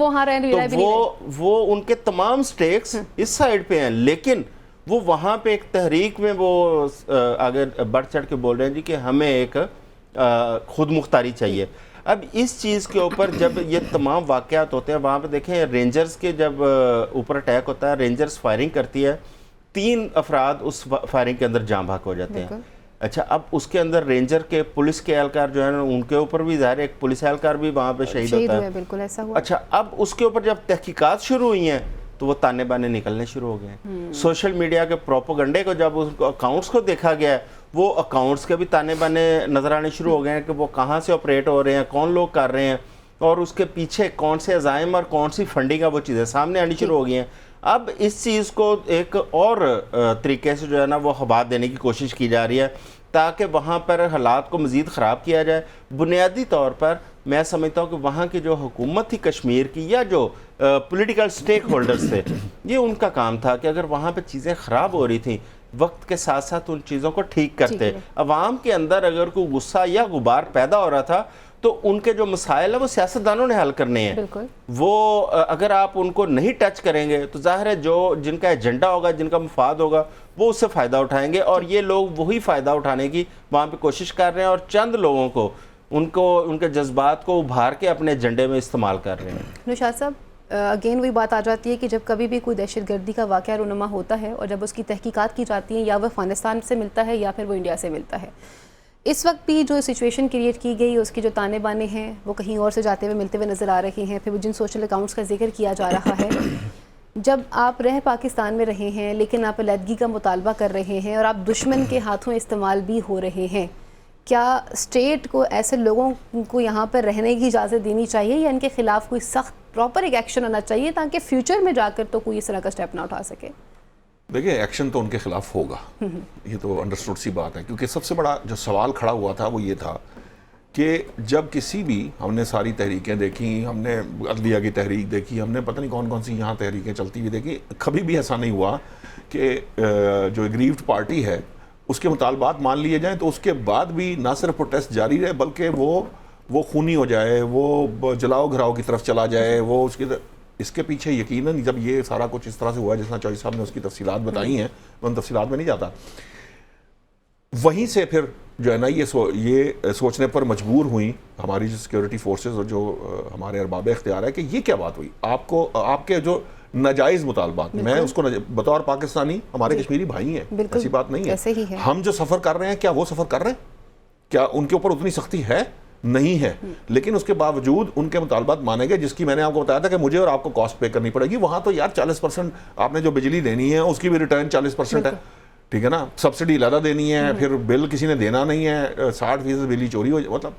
تو وہ ان کے تمام سٹیکس اس سائیڈ پہ ہیں, لیکن وہ وہاں پہ ایک تحریک میں وہ آگے بڑھ چڑھ کے بول رہے ہیں جی کہ ہمیں ایک خود مختاری چاہیے. اب اس چیز کے اوپر جب یہ تمام واقعات ہوتے ہیں, وہاں پہ دیکھیں رینجرز کے جب اوپر اٹیک ہوتا ہے, رینجرز فائرنگ کرتی ہے, 3 افراد اس فائرنگ کے اندر جاں بحق ہو جاتے ہیں. اچھا, اب اس کے اندر رینجر کے پولیس کے اہلکار جو ہے نا, ان کے اوپر بھی ظاہر ایک پولیس اہلکار بھی وہاں پہ شہید ہوتا ہے. بالکل ایسا ہوا. اچھا, اب اس کے اوپر جب تحقیقات شروع ہوئی ہیں تو وہ تانے بانے نکلنے شروع ہو گئے ہیں. سوشل میڈیا کے پروپیگنڈے کو جب اس اکاؤنٹس کو دیکھا گیا ہے, وہ اکاؤنٹس کے بھی تانے بانے نظر آنے شروع ہو گئے ہیں کہ وہ کہاں سے آپریٹ ہو رہے ہیں, کون لوگ کر رہے ہیں, اور اس کے پیچھے کون سے عزائم اور کون سی فنڈنگ ہے, وہ چیزیں سامنے آنی شروع ہو گئی ہیں. اب اس چیز کو ایک اور طریقے سے جو ہے نا وہ ہوا دینے کی کوشش کی جا رہی ہے تاکہ وہاں پر حالات کو مزید خراب کیا جائے. بنیادی طور پر میں سمجھتا ہوں کہ وہاں کی جو حکومت تھی کشمیر کی, یا جو پولیٹیکل سٹیک ہولڈرز تھے, یہ ان کا کام تھا کہ اگر وہاں پہ چیزیں خراب ہو رہی تھیں وقت کے ساتھ ساتھ ان چیزوں کو ٹھیک کرتے. عوام کے اندر اگر کوئی غصہ یا غبار پیدا ہو رہا تھا تو ان کے جو مسائل ہیں وہ سیاستدانوں نے حل کرنے ہیں. وہ اگر آپ ان کو نہیں ٹچ کریں گے تو ظاہر ہے جو جن کا ایجنڈا ہوگا, جن کا مفاد ہوگا, وہ اس سے فائدہ اٹھائیں گے, اور یہ لوگ وہی فائدہ اٹھانے کی وہاں پہ کوشش کر رہے ہیں, اور چند لوگوں کو ان کے جذبات کو ابھار کے اپنے ایجنڈے میں استعمال کر رہے ہیں. نوشاد صاحب, اگین وہی بات آ جاتی ہے کہ جب کبھی بھی کوئی دہشت گردی کا واقعہ رونما ہوتا ہے اور جب اس کی تحقیقات کی جاتی ہیں, یا وہ افغانستان سے ملتا ہے یا پھر وہ انڈیا سے ملتا ہے, اس وقت بھی جو سچویشن کریٹ کی گئی, اس کے جو تانے بانے ہیں وہ کہیں اور سے جاتے ہوئے ملتے ہوئے نظر آ رہے ہیں. پھر وہ جن سوشل اکاؤنٹس کا ذکر کیا جا رہا ہے, جب آپ رہ پاکستان میں رہے ہیں لیکن آپ علیحدگی کا مطالبہ کر رہے ہیں اور آپ دشمن کے ہاتھوں استعمال بھی ہو رہے ہیں, کیا اسٹیٹ کو ایسے لوگوں کو یہاں پر رہنے کی اجازت دینی چاہیے, یا ان کے خلاف کوئی سخت پراپر ایک ایکشن ہونا چاہیے تاکہ فیوچر میں جا کر تو کوئی اس طرح کا اسٹیپ نہ اٹھا سکے؟ دیکھیں, ایکشن تو ان کے خلاف ہوگا, یہ تو انڈرسٹوڈ سی بات ہے, کیونکہ سب سے بڑا جو سوال کھڑا ہوا تھا وہ یہ تھا کہ جب کسی بھی, ہم نے ساری تحریکیں دیکھی, ہم نے عدلیہ کی تحریک دیکھی, ہم نے پتہ نہیں کون کون سی یہاں تحریکیں چلتی ہوئی دیکھی, کبھی بھی ایسا نہیں ہوا کہ جو ایگریوڈ پارٹی ہے اس کے مطالبات مان لیے جائیں تو اس کے بعد بھی نہ صرف پروٹیسٹ جاری رہے بلکہ وہ خونی ہو جائے, وہ جلاؤ گھراؤ کی طرف چلا جائے. وہ اس کے پیچھے یقیناً جب یہ سارا کچھ اس طرح سے ہوا جس طرح چوہدری صاحب نے اس کی تفصیلات بتائی ہیں, میں ان تفصیلات میں نہیں جاتا, وہیں سے پھر جو ہے نا یہ سوچنے پر مجبور ہوئیں ہماری جو سیکیورٹی فورسز اور جو ہمارے ارباب اختیار ہے کہ یہ کیا بات ہوئی. آپ کے جو ناجائز مطالبات, میں اس کو بطور پاکستانی, ہمارے کشمیری بھائی ہیں, ایسی بات نہیں ہے. ہم جو سفر کر رہے ہیں کیا وہ سفر کر رہے ہیں؟ کیا ان کے اوپر اتنی سختی ہے؟ نہیں ہے. لیکن اس کے باوجود ان کے مطالبات مانے گئے, جس کی میں نے آپ کو بتایا تھا کہ مجھے اور آپ کو کاسٹ پے کرنی پڑے گی. وہاں تو یار 40% آپ نے جو بجلی دینی ہے اس کی بھی ریٹرن 40% ہے, ٹھیک ہے نا, سبسڈی علیحدہ دینی ہے, پھر بل کسی نے دینا نہیں ہے, 60% بجلی چوری ہو جائے. مطلب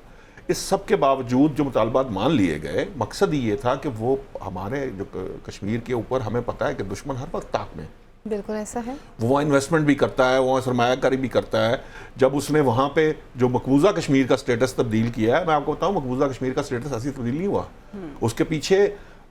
اس سب کے باوجود جو مطالبات مان لیے گئے, مقصد یہ تھا کہ وہ ہمارے جو کشمیر کے اوپر ہمیں پتہ ہے کہ دشمن ہر وقت طاق میں, بالکل ایسا ہے, وہ انویسٹمنٹ بھی کرتا ہے, وہ سرمایہ کاری بھی کرتا ہے. جب اس نے وہاں پہ جو مقبوضہ کشمیر کا سٹیٹس تبدیل کیا ہے, میں آپ کو بتاؤں مقبوضہ کشمیر کا سٹیٹس ایسی تبدیل نہیں ہوا, اس کے پیچھے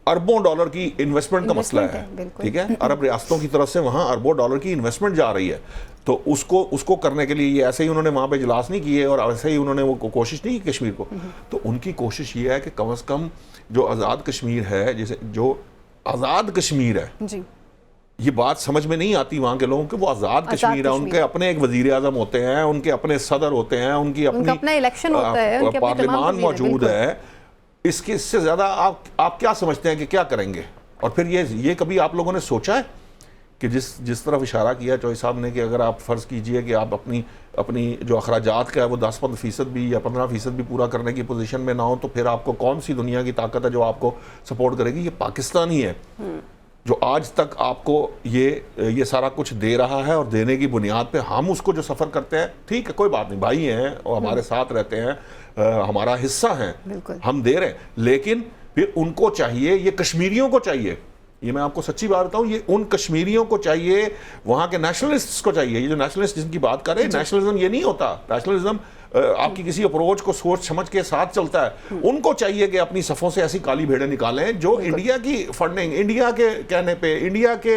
اربوں ڈالر کی انویسٹمنٹ کا مسئلہ ہے, ٹھیک ہے, عرب ریاستوں کی طرف سے وہاں اربوں ڈالر کی انویسٹمنٹ جا رہی ہے. تو اس کو کرنے کے لیے یہ ایسے ہی انہوں نے وہاں پہ اجلاس نہیں کیے اور ایسے ہی انہوں نے وہ کوشش نہیں کی کشمیر کو. تو ان کی کوشش یہ ہے کہ کم از کم جو آزاد کشمیر ہے, جیسے جو آزاد کشمیر ہے, یہ بات سمجھ میں نہیں آتی وہاں کے لوگوں کہ وہ آزاد کشمیر ہے, ان کے اپنے ایک وزیر اعظم ہوتے ہیں, ان کے اپنے صدر ہوتے ہیں, ان کی اپنی الیکشن ہوتا ہے, پارلیمان موجود ہے. اس سے زیادہ آپ کیا سمجھتے ہیں کہ کیا کریں گے؟ اور پھر یہ کبھی آپ لوگوں نے سوچا ہے کہ جس طرف اشارہ کیا چوہدری صاحب نے کہ اگر آپ فرض کیجئے کہ آپ اپنی جو اخراجات کا ہے وہ 10% بھی یا 15% بھی پورا کرنے کی پوزیشن میں نہ ہو, تو پھر آپ کو کون سی دنیا کی طاقت ہے جو آپ کو سپورٹ کرے گی؟ یہ پاکستان ہی ہے جو آج تک آپ کو یہ سارا کچھ دے رہا ہے, اور دینے کی بنیاد پہ ہم اس کو جو سفر کرتے ہیں, ٹھیک ہے کوئی بات نہیں, بھائی ہیں اور ہمارے ساتھ رہتے ہیں, ہمارا حصہ ہیں, ہم دے رہے ہیں, لیکن پھر ان کو چاہیے, یہ کشمیریوں کو چاہیے یہ میں آپ کو سچی بات بتاؤں, یہ ان کشمیریوں کو چاہیے, وہاں کے نیشنلسٹس کو چاہیے, یہ جو نیشنلسٹ جن کی بات کر رہے ہیں, نیشنلزم یہ نہیں ہوتا, نیشنلزم آپ کی کسی اپروچ کو سوچ سمجھ کے ساتھ چلتا ہے. ان کو چاہیے کہ اپنی صفوں سے ایسی کالی بھیڑیں نکالیں جو انڈیا کی فنڈنگ, انڈیا کے کہنے پہ, انڈیا کے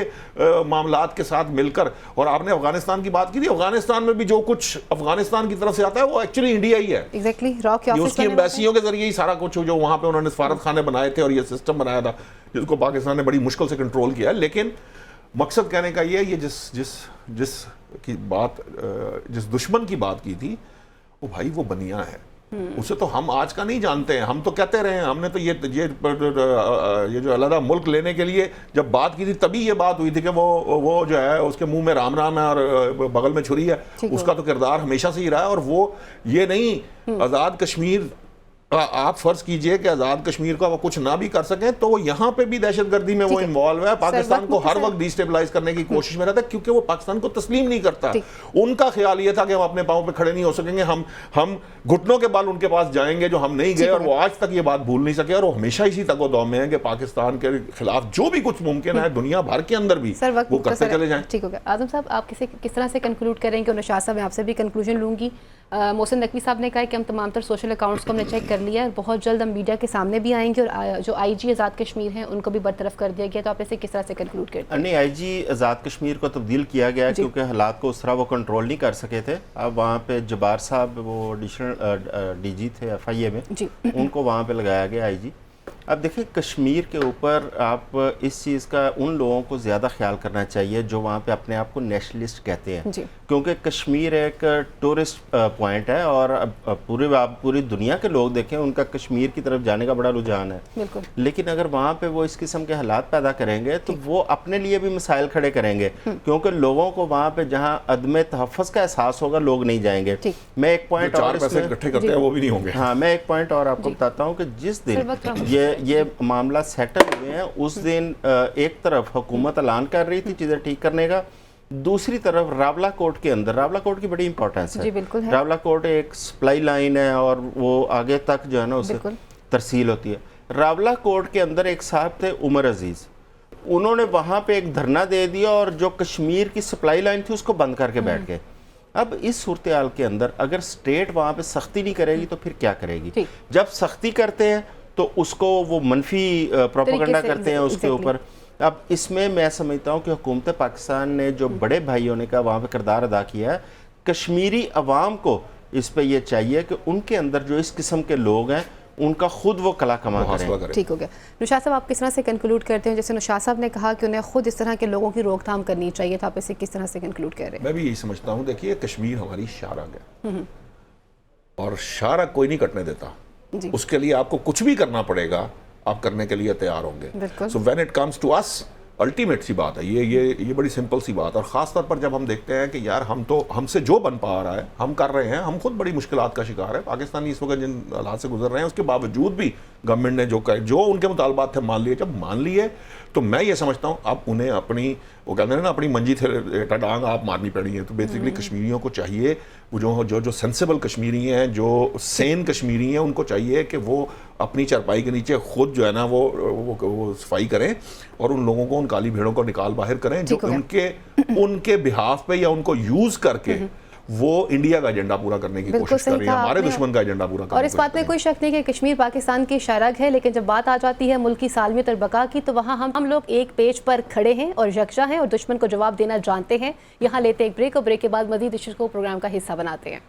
معاملات کے ساتھ مل کر. اور آپ نے افغانستان کی بات کی تھی, افغانستان میں بھی جو کچھ افغانستان کی طرف سے آتا ہے وہ ایکچولی انڈیا ہی ہے. اس کی ایمبیسیوں کے ذریعے ہی سارا کچھ جو وہاں پہ انہوں نے سفارت خانے بنائے تھے اور یہ سسٹم بنایا تھا جس کو پاکستان نے بڑی مشکل سے کنٹرول کیا. لیکن مقصد کہنے کا یہ ہے, یہ جس دشمن کی بات کی تھی وہ بھائی وہ بنیا ہے, اسے تو ہم آج کا نہیں جانتے ہیں. ہم تو کہتے رہے ہیں, ہم نے تو یہ جو علیحدہ ملک لینے کے لیے جب بات کی تھی تبھی یہ بات ہوئی تھی کہ وہ جو ہے اس کے منہ میں رام رام ہے اور بغل میں چھری ہے, اس کا تو کردار ہمیشہ سے ہی رہا ہے. اور وہ یہ نہیں, آزاد کشمیر آپ فرض کیجئے کہ آزاد کشمیر کا وہ کچھ نہ بھی کر سکیں تو وہ یہاں پہ بھی دہشت گردی میں وہ انوالو ہے, پاکستان کو ہر وقت ڈیسٹیبلائز کرنے کی کوشش میں رہتا ہے کیونکہ وہ پاکستان کو تسلیم نہیں کرتا. ان کا خیال یہ تھا کہ ہم اپنے پاؤں پہ کھڑے نہیں ہو سکیں گے, ہم گھٹنوں کے بال ان کے پاس جائیں گے جو ہم نہیں گئے, اور وہ آج تک یہ بات بھول نہیں سکے, اور وہ ہمیشہ اسی تک و دو میں ہے کہ پاکستان کے خلاف جو بھی کچھ ممکن ہے دنیا بھر کے اندر بھی وہ کرتے چلے جائیں. ٹھیک ہو گیا. اعظم صاحب آپ کس طرح سے کنکلوڈ کریں گے؟ نشاط صاحب میں آپ سے بھی کنکلوژن لوں گی. محسن نقوی صاحب نے کہا کہ ہم تمام تر سوشل اکاؤنٹس کو ہم نے چیک کر لیا ہے, بہت جلد ہم میڈیا کے سامنے بھی آئیں گے, اور جو آئی جی آزاد کشمیر ہیں ان کو بھی برطرف کر دیا گیا. تو آپ اسے کس طرح سے کنکلوڈ کرتے ہیں؟ نہیں, آئی جی آزاد کشمیر کو تبدیل کیا گیا کیونکہ حالات کو اس طرح وہ کنٹرول نہیں کر سکے تھے. اب وہاں پہ جبار صاحب وہ ایڈیشنل ڈی جی تھے ایف آئی اے میں, ان کو وہاں پہ لگایا گیا آئی جی. اب دیکھیں کشمیر کے اوپر آپ اس چیز کا ان لوگوں کو زیادہ خیال کرنا چاہیے جو وہاں پہ اپنے آپ کو نیشنلسٹ کہتے ہیں, کیونکہ کشمیر ایک ٹورسٹ پوائنٹ ہے اور پوری دنیا کے لوگ دیکھیں ان کا کشمیر کی طرف جانے کا بڑا رجحان ہے. لیکن اگر وہاں پہ وہ اس قسم کے حالات پیدا کریں گے تو وہ اپنے لیے بھی مسائل کھڑے کریں گے, کیونکہ لوگوں کو وہاں پہ جہاں عدم تحفظ کا احساس ہوگا لوگ نہیں جائیں گے. میں ایک پوائنٹ اور اکٹھے کرتے ہیں وہ بھی نہیں ہوں گے. ہاں, میں ایک پوائنٹ اور آپ کو بتاتا ہوں کہ جس دن یہ معاملہ سیٹل ہوئے ہیں اس دن ایک طرف حکومت اعلان کر رہی تھی چیزیں ٹھیک کرنے کا, دوسری طرف راولا کوٹ کے اندر, راولا کوٹ کی بڑی امپورٹنس ہے. راولا کوٹ ایک سپلائی لائن ہے اور وہ آگے تک جو ہے نا اسے ترسیل ہوتی ہے. راولا کوٹ کے اندر ایک صاحب تھے عمر عزیز, انہوں نے وہاں پہ ایک دھرنا دے دیا اور جو کشمیر کی سپلائی لائن تھی اس کو بند کر کے بیٹھ گئے. اب اس صورتحال کے اندر اگر اسٹیٹ وہاں پہ سختی نہیں کرے گی تو پھر کیا کرے گی؟ جب سختی کرتے ہیں تو اس کو وہ منفی پروپیگنڈا کرتے ہیں اس کے اوپر. اب اس میں میں سمجھتا ہوں کہ حکومت پاکستان نے جو بڑے بھائیوں نے کا وہاں پہ کردار ادا کیا ہے, کشمیری عوام کو اس پہ یہ چاہیے کہ ان کے اندر جو اس قسم کے لوگ ہیں ان کا خود وہ کلا کما کریں. ٹھیک ہو گیا. نشاط صاحب آپ کس طرح سے کنکلوڈ کرتے ہیں؟ جیسے نشاط صاحب نے کہا کہ انہیں خود اس طرح کے لوگوں کی روک تھام کرنی چاہیے, تو آپ اسے کس طرح سے کنکلوڈ کر رہے ہیں؟ میں بھی یہی سمجھتا ہوں, دیکھیے کشمیر ہماری شارگ ہے اور شارگ کوئی نہیں کٹنے دیتا. اس کے لیے آپ کو کچھ بھی کرنا پڑے گا, آپ کرنے کے لیے تیار ہوں گے. So when it comes to us, ultimate سی بات ہے یہ بڑی سمپل سی بات. اور خاص طور پر جب ہم دیکھتے ہیں کہ یار ہم سے جو بن پا رہا ہے ہم کر رہے ہیں, ہم خود بڑی مشکلات کا شکار ہے. پاکستانی اس وقت جن حالات سے گزر رہے ہیں اس کے باوجود بھی گورنمنٹ نے جو ان کے مطالبات تھے مان لیے. جب مان لیے تو میں یہ سمجھتا ہوں اب انہیں اپنی وہ کہتے ہیں نا اپنی منجی ڈانگ آپ مارنی پڑی ہے. تو بیسیکلی کشمیریوں کو چاہیے, وہ جو سینسیبل کشمیری ہیں, جو سین کشمیری ہیں, ان کو چاہیے کہ وہ اپنی چرپائی کے نیچے خود جو ہے نا وہ صفائی کریں اور ان لوگوں کو, ان کالی بھیڑوں کو نکال باہر کریں جو ان کے بہاف پہ یا ان کو یوز کر کے وہ انڈیا کا ایجنڈا پورا کرنے کی کوشش کر رہی ہے, ہمارے دشمن کا ایجنڈا پورا کرنے کی. اور اس بات میں کوئی شک نہیں کہ کشمیر پاکستان کی شارگ ہے, لیکن جب بات آ جاتی ہے ملک کی سالمیت اور بقا کی تو وہاں ہم لوگ ایک پیج پر کھڑے ہیں اور یکجا ہیں اور دشمن کو جواب دینا جانتے ہیں. یہاں لیتے ایک بریک, اور بریک کے بعد مزید ایشوز کو پروگرام کا حصہ بناتے ہیں.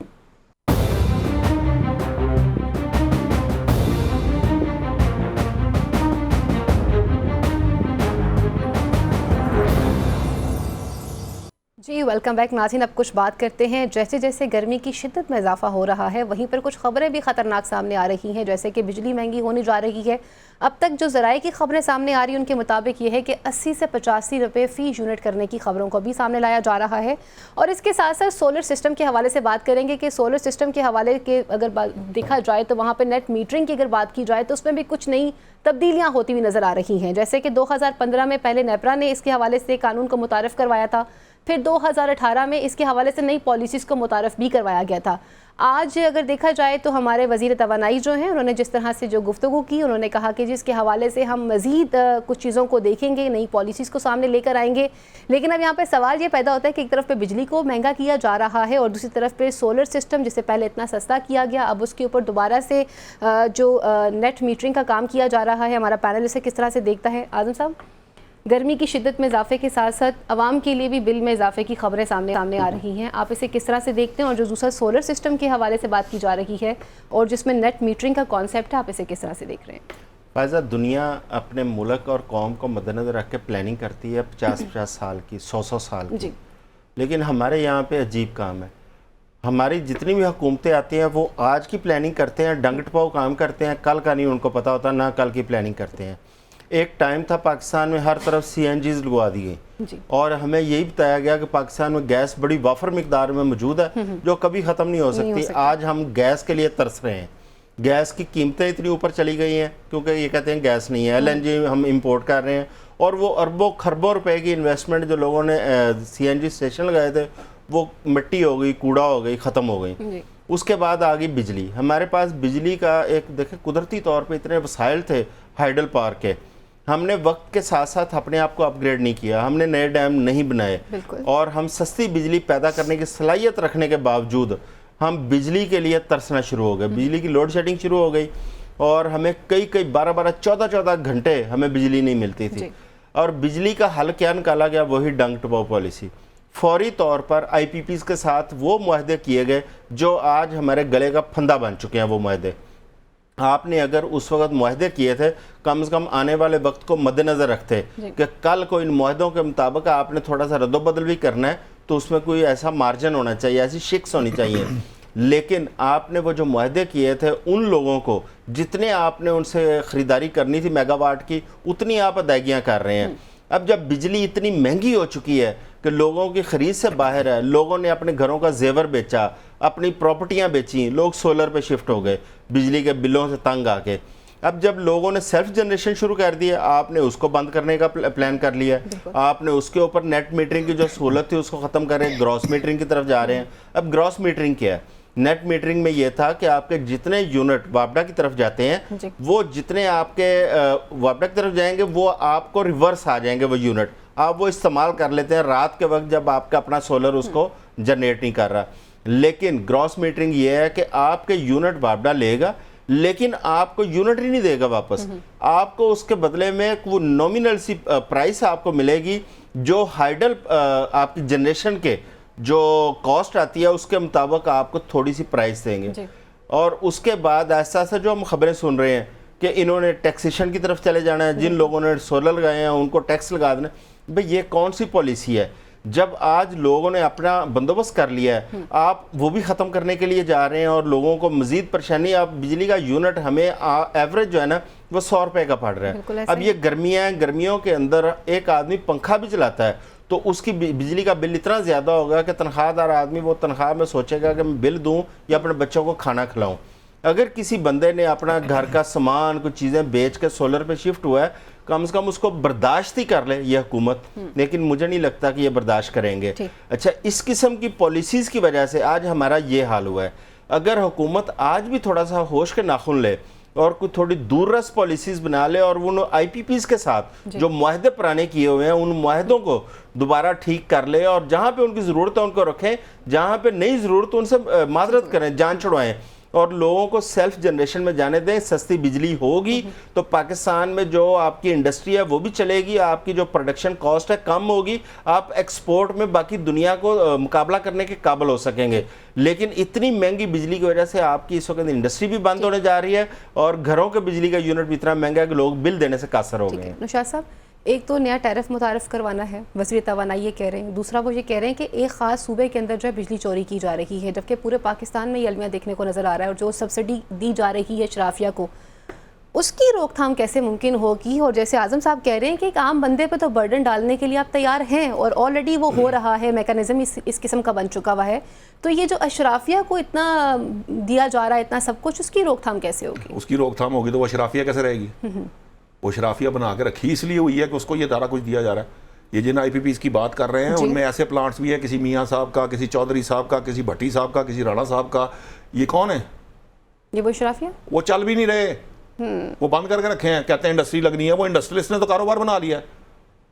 جی ویلکم بیک ناظرین. اب کچھ بات کرتے ہیں. جیسے جیسے گرمی کی شدت میں اضافہ ہو رہا ہے وہیں پر کچھ خبریں بھی خطرناک سامنے آ رہی ہیں, جیسے کہ بجلی مہنگی ہونے جا رہی ہے. اب تک جو ذرائع کی خبریں سامنے آ رہی ہیں ان کے مطابق یہ ہے کہ 80 سے 85 روپے فی یونٹ کرنے کی خبروں کو بھی سامنے لایا جا رہا ہے. اور اس کے ساتھ ساتھ سولر سسٹم کے حوالے سے بات کریں گے کہ سولر سسٹم کے حوالے کے اگر دیکھا جائے تو وہاں پہ نیٹ میٹرنگ کی اگر بات کی جائے تو اس میں بھی کچھ نئی تبدیلیاں ہوتی ہوئی نظر آ رہی ہیں. جیسے کہ 2015 میں پہلے نیپرا نے اس کے حوالے سے قانون کو متعارف کروایا تھا, پھر 2018 میں اس کے حوالے سے نئی پالیسیز کو متعارف بھی کروایا گیا تھا. آج اگر دیکھا جائے تو ہمارے وزیر توانائی جو ہیں انہوں نے جس طرح سے جو گفتگو کی, انہوں نے کہا کہ جس کے حوالے سے ہم مزید کچھ چیزوں کو دیکھیں گے, نئی پالیسیز کو سامنے لے کر آئیں گے. لیکن اب یہاں پہ سوال یہ پیدا ہوتا ہے کہ ایک طرف پہ بجلی کو مہنگا کیا جا رہا ہے اور دوسری طرف پہ سولر سسٹم جسے پہلے اتنا سستا کیا گیا, اب اس کے اوپر دوبارہ سے جو نیٹ میٹرنگ کا کام کیا جا رہا ہے. ہمارا پینل اسے کس طرح سے دیکھتا ہے؟ اعظم صاحب, گرمی کی شدت میں اضافے کے ساتھ ساتھ عوام کے لیے بھی بل میں اضافے کی خبریں سامنے آ رہی ہیں, آپ اسے کس طرح سے دیکھتے ہیں؟ اور جو دوسرا سولر سسٹم کے حوالے سے بات کی جا رہی ہے اور جس میں نیٹ میٹرنگ کا کانسیپٹ ہے, آپ اسے کس طرح سے دیکھ رہے ہیں؟ فائزہ, دنیا اپنے ملک اور قوم کو مد نظر رکھ کے پلاننگ کرتی ہے 50 سال کی, 100 سال کی. لیکن ہمارے یہاں پہ عجیب کام ہے. ہماری جتنی بھی حکومتیں آتی ہیں وہ آج کی پلاننگ کرتے ہیں, ڈنگ ٹپاؤ کام کرتے ہیں, کل کا نہیں ان کو پتہ ہوتا, نہ کل کی پلاننگ کرتے ہیں. ایک ٹائم تھا پاکستان میں ہر طرف CNGs لگوا دی گئی اور ہمیں یہی بتایا گیا کہ پاکستان میں گیس بڑی وافر مقدار میں موجود ہے جو کبھی ختم نہیں ہو سکتی. آج ہم گیس کے لیے ترس رہے ہیں. گیس کی قیمتیں اتنی اوپر چلی گئی ہیں کیونکہ یہ کہتے ہیں گیس نہیں ہے, LNG ہم امپورٹ کر رہے ہیں, اور وہ اربوں خربوں روپے کی انویسٹمنٹ جو لوگوں نے CNG اسٹیشن لگائے تھے وہ مٹی ہو گئی, کوڑا ہو گئی, ختم ہو گئی. اس کے بعد آ گئی بجلی. ہمارے پاس بجلی کا ایک دیکھیں قدرتی طور پہ اتنے وسائل تھے ہائیڈل پارک کے, ہم نے وقت کے ساتھ ساتھ اپنے آپ کو اپ گریڈ نہیں کیا, ہم نے نئے ڈیم نہیں بنائے, اور ہم سستی بجلی پیدا کرنے کی صلاحیت رکھنے کے باوجود ہم بجلی کے لیے ترسنا شروع ہو گئے. بجلی کی لوڈ شیڈنگ شروع ہو گئی اور ہمیں کئی 12 14 گھنٹے ہمیں بجلی نہیں ملتی تھی. اور بجلی کا حل کیا نکالا گیا؟ وہی ڈنگ ٹپاؤ پالیسی. فوری طور پر IPPs کے ساتھ وہ معاہدے کیے گئے جو آج ہمارے گلے کا پھندا بن چکے ہیں. وہ معاہدے آپ نے اگر اس وقت معاہدے کیے تھے, کم از کم آنے والے وقت کو مد نظر رکھتے کہ کل کو ان معاہدوں کے مطابق آپ نے تھوڑا سا رد و بدل بھی کرنا ہے تو اس میں کوئی ایسا مارجن ہونا چاہیے, ایسی شکس ہونی چاہیے. لیکن آپ نے وہ جو معاہدے کیے تھے ان لوگوں کو جتنے آپ نے ان سے خریداری کرنی تھی میگا واٹ کی, اتنی آپ ادائیگیاں کر رہے ہیں. اب جب بجلی اتنی مہنگی ہو چکی ہے کہ لوگوں کی خرید سے باہر ہے, لوگوں نے اپنے گھروں کا زیور بیچا, اپنی پراپرٹیاں بیچیں, لوگ سولر پہ شفٹ ہو گئے بجلی کے بلوں سے تنگ آ کے. اب جب لوگوں نے سیلف جنریشن شروع کر دی ہے, آپ نے اس کو بند کرنے کا پلان کر لیا ہے, آپ نے اس کے اوپر نیٹ میٹرنگ کی جو سہولت تھی اس کو ختم کر رہے ہیں, گراس میٹرنگ کی طرف جا رہے ہیں. اب گراس میٹرنگ کیا ہے؟ نیٹ میٹرنگ میں یہ تھا کہ آپ کے جتنے یونٹ وابڈا کی طرف جاتے ہیں وہ جتنے آپ کے وابڈا کی طرف جائیں گے وہ آپ کو ریورس آ جائیں گے, وہ یونٹ آپ وہ استعمال کر لیتے ہیں رات کے وقت جب آپ کا اپنا سولر اس کو جنریٹ نہیں کر رہا. لیکن گراس میٹرنگ یہ ہے کہ آپ کے یونٹ وابڈا لے گا لیکن آپ کو یونٹ ہی نہیں دے گا واپس, آپ کو اس کے بدلے میں وہ نومینل سی پرائس آپ کو ملے گی جو ہائیڈل آپ کی جنریشن کے جو کاسٹ آتی ہے اس کے مطابق آپ کو تھوڑی سی پرائس دیں گے. اور اس کے بعد ایسا جو ہم خبریں سن رہے ہیں کہ انہوں نے ٹیکسیشن کی طرف چلے جانا ہے, جن لوگوں نے سولر لگائے ہیں ان کو ٹیکس لگا دینا. بھئی یہ کون سی پالیسی ہے؟ جب آج لوگوں نے اپنا بندوبست کر لیا ہے آپ وہ بھی ختم کرنے کے لیے جا رہے ہیں اور لوگوں کو مزید پریشانی. اب بجلی کا یونٹ ہمیں ایوریج جو ہے نا وہ 100 روپے کا پڑ رہا ہے. اب یہ گرمیاں ہیں, گرمیوں کے اندر ایک آدمی پنکھا بھی چلاتا ہے تو اس کی بجلی کا بل اتنا زیادہ ہوگا کہ تنخواہ دار آدمی وہ تنخواہ میں سوچے گا کہ میں بل دوں یا اپنے بچوں کو کھانا کھلاؤں. اگر کسی بندے نے اپنا گھر کا سامان کچھ چیزیں بیچ کے سولر پہ شفٹ ہوا ہے, کم از کم اس کو برداشت ہی کر لے یہ حکومت, لیکن مجھے نہیں لگتا کہ یہ برداشت کریں گے. اچھا, اس قسم کی پالیسیز کی وجہ سے آج ہمارا یہ حال ہوا ہے. اگر حکومت آج بھی تھوڑا سا ہوش کے ناخن لے اور کوئی تھوڑی دور رس پالیسیز بنا لے اور ان IPPs کے ساتھ جو معاہدے پرانے کیے ہوئے ہیں ان معاہدوں کو دوبارہ ٹھیک کر لے اور جہاں پہ ان کی ضرورت ہے ان کو رکھیں, جہاں پہ نئی ضرورت ان سے معذرت کریں, جان چھڑوائیں اور لوگوں کو سیلف جنریشن میں جانے دیں. سستی بجلی ہوگی تو پاکستان میں جو آپ کی انڈسٹری ہے وہ بھی چلے گی, آپ کی جو پروڈکشن کاسٹ ہے کم ہوگی, آپ ایکسپورٹ میں باقی دنیا کو مقابلہ کرنے کے قابل ہو سکیں گے. لیکن اتنی مہنگی بجلی کی وجہ سے آپ کی اس وقت انڈسٹری بھی بند ہونے جا رہی ہے اور گھروں کے بجلی کا یونٹ بھی اتنا مہنگا ہے کہ لوگ بل دینے سے قاصر ہو گئے ہیں. نوشاد صاحب, ایک تو نیا ٹیرف متعارف کروانا ہے, وزیر توانائی یہ کہہ رہے ہیں. دوسرا وہ یہ کہہ رہے ہیں کہ ایک خاص صوبے کے اندر جو ہے بجلی چوری کی جا رہی ہے, جبکہ پورے پاکستان میں یہ المیہ دیکھنے کو نظر آ رہا ہے. اور جو سبسڈی دی جا رہی ہے اشرافیہ کو, اس کی روک تھام کیسے ممکن ہوگی؟ اور جیسے اعظم صاحب کہہ رہے ہیں کہ ایک عام بندے پہ تو برڈن ڈالنے کے لیے آپ تیار ہیں اور آلریڈی وہ ہو رہا ہے, میکانزم اس قسم کا بن چکا ہوا ہے, تو یہ جو اشرافیہ کو اتنا دیا جا رہا ہے اتنا سب کچھ, اس کی روک تھام کیسے ہوگی؟ اس کی روک تھام ہوگی تو وہ اشرافیہ کیسے رہے گی؟ وہ اشرافیہ بنا کے رکھی اس لیے ہوئی ہے کہ اس کو یہ سارا کچھ دیا جا رہا ہے. یہ جن آئی پی پیز کی بات کر رہے ہیں ان میں ایسے پلانٹس بھی ہیں, کسی میاں صاحب کا, کسی چودھری صاحب کا, کسی بھٹی صاحب کا, کسی رانا صاحب کا. یہ کون ہے؟ یہ وہ اشرافیہ, وہ چل بھی نہیں رہے, وہ بند کر کے رکھے ہیں, کہتے ہیں انڈسٹری لگنی ہے. وہ انڈسٹریلسٹ نے تو کاروبار بنا لیا ہے,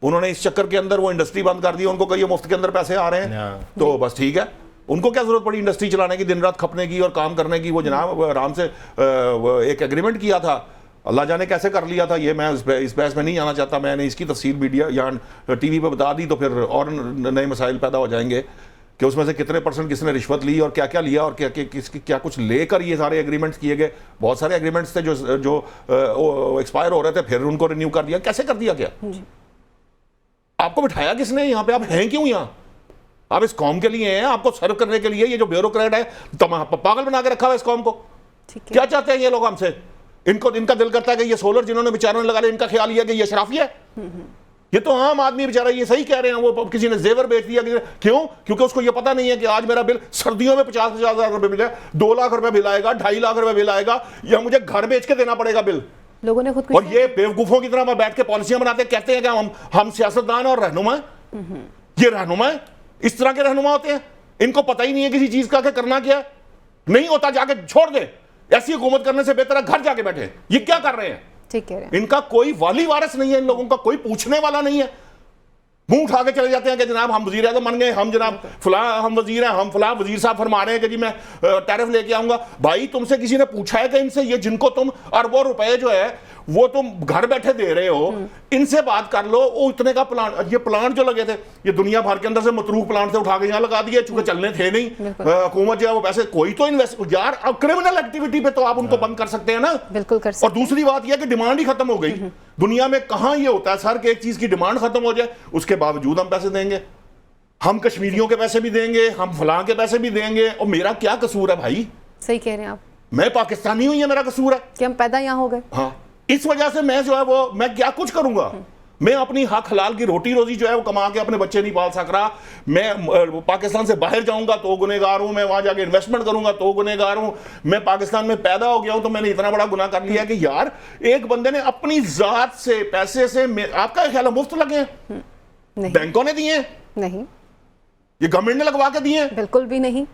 انہوں نے اس چکر کے اندر وہ انڈسٹری بند کر دی. ان کو کہیے مفت کے اندر پیسے آ رہے ہیں تو بس ٹھیک ہے, ان کو کیا ضرورت پڑی انڈسٹری چلانے کی, دن رات کھپنے کی اور کام کرنے کی. وہ جناب آرام سے ایک ایگریمنٹ کیا تھا, اللہ جانے کیسے کر لیا تھا, یہ میں اس بحث میں نہیں جانا چاہتا. میں نے اس کی تفصیل میڈیا یا ٹی وی پہ بتا دی تو پھر اور نئے مسائل پیدا ہو جائیں گے کہ اس میں سے کتنے پرسنٹ کس نے رشوت لی اور کیا کیا لیا اور کیا کچھ لے کر یہ سارے ایگریمنٹس کیے گئے. بہت سارے ایگریمنٹس تھے جو ایکسپائر ہو رہے تھے, پھر ان کو رینیو کر دیا. کیسے کر دیا کیا؟ آپ کو بٹھایا کس نے یہاں پہ؟ آپ ہیں کیوں یہاں؟ آپ اس قوم کے لیے ہیں, آپ کو سرو کرنے کے لیے. یہ جو بیوروکریٹ ہے پاگل بنا کے رکھا ہوا اس قوم کو. کیا چاہتے ہیں یہ لوگ ہم سے؟ ان کا دل کرتا ہے کہ یہ سولر جنہوں نے بیچاروں نے لگا لیا, ان کا خیال یہ کہ یہ اشرافی ہے. یہ تو عام آدمی بیچارہ, یہ صحیح کہہ رہے ہیں, وہ کسی نے زیور بیچ دیا. کیوں؟ کیونکہ اس کو یہ پتہ نہیں ہے کہ آج میرا بل سردیوں میں 50,000 روپے بل ہے, 2 لاکھ روپے بل آئے گا, 2.5 لاکھ روپے بل آئے گا, یا مجھے گھر بیچ کے دینا پڑے گا بل. لوگوں نے خود اور یہ بیوقوفوں کی طرح بیٹھ کے پالیسیاں بناتے ہیں, کہتے ہیں کہ ہم سیاستدان اور رہنما ہیں. یہ رہنما ہیں, اس طرح کے رہنما ہوتے ہیں. ان کو پتہ ہی نہیں ہے کسی چیز کا کہ کرنا کیا ہے. نہیں ہوتا جا کے چھوڑ دے, ایسی حکومت کرنے سے بہتر ہے گھر جا کے بیٹھے. یہ کیا کر رہے ہیں؟ ٹھیک کہہ رہے ہیں. ان کا کوئی والی وارث نہیں ہے, ان لوگوں کا کوئی پوچھنے والا نہیں ہے. منہ اٹھا کے چلے جاتے ہیں کہ جناب ہم وزیر اعظم بن گئے, ہم جناب فلاں ہم وزیر ہیں, ہم فلاں وزیر صاحب فرما رہے ہیں کہ جی میں ٹیرف لے کے آؤں گا. بھائی تم سے کسی نے پوچھا ہے کہ ان سے یہ جن کو تم اربوں روپے جو ہے وہ تم گھر بیٹھے دے رہے ہو, ان سے بات کر لو. وہ اتنے کا پلانٹ, یہ پلانٹ جو لگے تھے یہ دنیا بھر کے اندر سے متروک پلانٹ سے اٹھا کے یہاں لگا دیے, چونکہ چلنے تھے نہیں. حکومت جو ہے وہ پیسے کوئی تو انویسٹ, یار کرمنل ایکٹیویٹی پہ تو آپ ان کو بند کر سکتے ہیں نا. بالکل کر سکتے. اور دوسری بات یہ کہ ڈیمانڈ ہی ختم ہو گئی. دنیا میں کہاں یہ ہوتا ہے سر کہ ایک چیز کی ڈیمانڈ ختم ہو جائے, اس کے باوجود ہم پیسے دیں گے, ہم کشمیریوں کے پیسے بھی دیں گے, ہم فلاں کے پیسے بھی دیں گے. اور میرا کیا قصور ہے بھائی؟ صحیح کہہ رہے ہیں آپ, میں پاکستانی ہوں, یہ میرا قصور ہے کہ ہم پیدا یہاں ہو گئے. ہاں, اس وجہ سے میں جو ہے وہ میں کیا کچھ کروں گا. میں اپنی حق حلال کی روٹی روزی جو ہے وہ کما کے اپنے بچے نہیں پال سک رہا. میں پاکستان سے باہر جاؤں گا تو گنہگار ہوں, میں وہاں جا کے انویسٹمنٹ کروں گا تو گنہگار ہوں. میں پاکستان میں پیدا ہو گیا ہوں تو میں نے اتنا بڑا گناہ کر لیا کہ یار ایک بندے نے اپنی ذات سے پیسے سے, آپ کا خیال ہے مفت لگے ہیں؟ بینکوں نے دیے ہیں؟ نہیں. یہ گورنمنٹ نے لگوا کے دیے ہیں؟ بالکل بھی نہیں.